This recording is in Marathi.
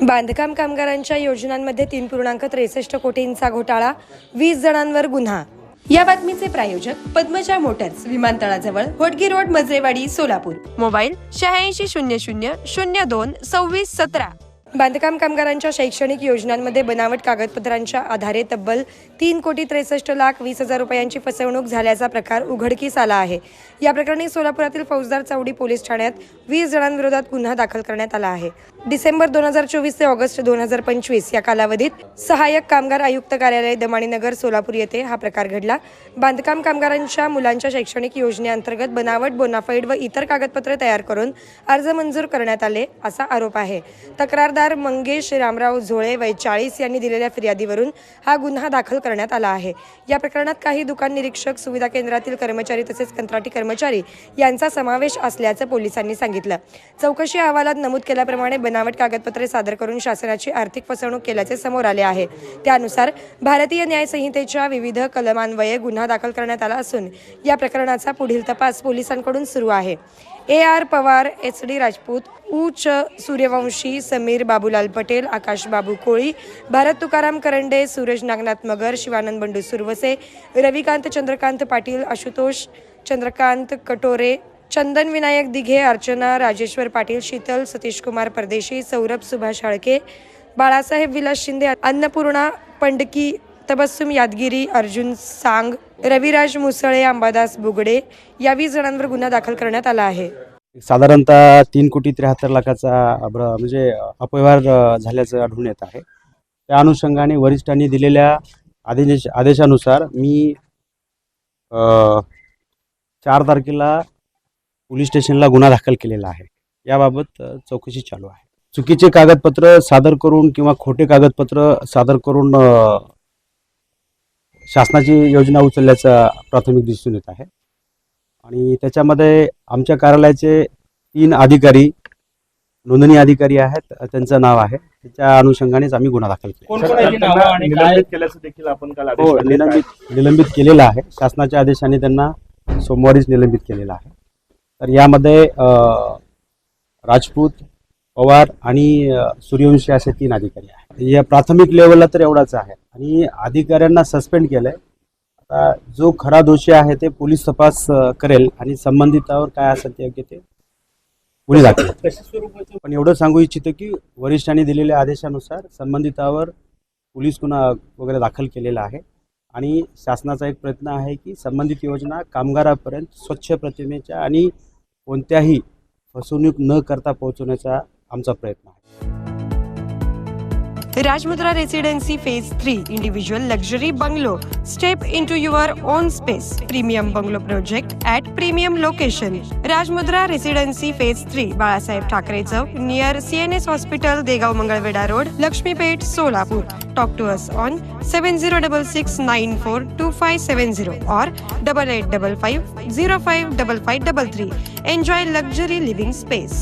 बांधकाम कामगारांच्या योजनांमध्ये 3.63 कोटींचा घोटाळा, 20 जणांवर गुन्हा। या बातमीचे प्रायोजक पद्मजा मोटर्स, विमानतळाजवळ, होटगी रोड, मजरेवाडी, सोलापूर। मोबाईल 8600022617। बांधकाम कामगारांच्या शैक्षणिक योजनांमध्ये बनावट कागदपत्रांच्या आधारे तब्बल 3,63,20,00,000 रुपयांची फसवणूक झाल्याचा प्रकार उघडकीस आला आहे। या प्रकरणी सोलापुरातील फौजदार चौडी पोलीस ठाण्यात 20 जणांविरोधात गुन्हा दाखल करण्यात आला आहे। डिसेंबर 2024 ते ऑगस्ट 2025 या कालावधीत सहाय्यक कामगार आयुक्त कार्यालय, दमाणीनगर, सोलापूर येथे हा प्रकार घडला। बांधकाम कामगारांच्या मुलांच्या शैक्षणिक योजनेअंतर्गत बनावट, बोनाफाईड व इतर कागदपत्रे तयार करून अर्ज मंजूर करण्यात आले असा आरोप आहे। तक्रारदार मंगेश रामराव झोळे वय 40 यांनी दिलेल्या फिर्यादीवरून हा गुन्हा दाखल करण्यात आला आहे। या प्रकरणात काही दुकान निरीक्षक, सुविधा केंद्रातील कर्मचारी तसेच कंत्राटी कर्मचारी यांचा समावेश असल्याचं पोलिसांनी सांगितलं। चौकशी अहवालात नमूद केल्याप्रमाणे बनावट कागदपत्रे सादर करून शासनाची आर्थिक फसवणूक केल्याचे समोर आले आहे। त्यानुसार भारतीय न्याय संहितेच्या विविध कलमान्वये गुन्हा दाखल करण्यात आला असून या प्रकरणाचा पुढील तपास पोलिसांकडून सुरू आहे। AR पवार, HD राजपूत, उच सूर्यवंशी, समीर बाबूलाल पटेल, आकाश बाबू कोळी, भारत तुकाराम करंडे, सूरज नागनाथ मगर, शिवानंद बंडू सुरवसे, रविकांत चंद्रकांत पाटील, आशुतोष चंद्रकांत कटोरे, चंदन विनायक दिघे, अर्चना राजेश्वर पाटील, शीतल सतीश कुमार परदेशी, सौरभ सुभाष हाळके, बाळासाहेब विलास शिंदे, अन्नपूर्णा पंडकी, तबस्सुम यादगिरी, अर्जुन सांग, रविराज मुसळे, अंबादास बुगडे या 20 जणांवर गुन्हा दाखल करण्यात आला आहे। साधारणतः 3,73,00,000चा म्हणजे अपव्यवहार झाल्याचं आढळून येत आहे। त्या अनुषंगाने वरिष्ठांनी दिलेल्या आदेशानुसार मी 4 तारखेला पोलीस स्टेशनला गुन्हा दाखल केलेला आहे। याबाबत चौकशी चालू आहे। चुकीचे कागदपत्र सादर करून किंवा खोटे कागदपत्र सादर करून शासनाची योजना उचलल्याचं प्राथमिक दिसून येत आहे आणि त्याच्यामध्ये आमच्या कार्यालयाचे 3 अधिकारी, नोंदणी अधिकारी आहेत, त्यांचं नाव आहे। त्याच्या अनुषंगानेच आम्ही गुन्हा दाखल केला। निलंबित केलेला आहे। शासनाच्या आदेशाने त्यांना सोमवारीच निलंबित केलेला आहे। तर यामध्ये राजपूत, पवार आणि सूर्यवंशी असे 3 अधिकारी आहेत। या प्राथमिक लेवलला तर एवढाच आहे आणि अधिकाऱ्यांना सस्पेंड केलंय। आता जो खरा दोषी आहे ते पोलीस तपास करेल आणि संबंधितावर काय असेल ते योग्य ते पुढे दाखवेल। पण एवढं सांगू इच्छितो की वरिष्ठांनी दिलेल्या आदेशानुसार संबंधितावर पोलीस गुन्हा वगैरे दाखल केलेला आहे आणि शासनाचा एक प्रयत्न आहे की संबंधित योजना कामगारापर्यंत स्वच्छ प्रतिमेच्या आणि कोणत्याही फसवणूक न करता पोहोचवण्याचा आमचा प्रयत्न आहे। Rajmudra residency phase 3 individual luxury bungalow, step into your own space, premium bungalow project at premium location. Rajmudra residency phase 3, Balasaheb Thackeray Chowk, near CNS hospital, Degaon Mangalwedha road, Laxmipeth, Solapur. Talk to us on 7066942570 or 8855055533. Enjoy luxury living space.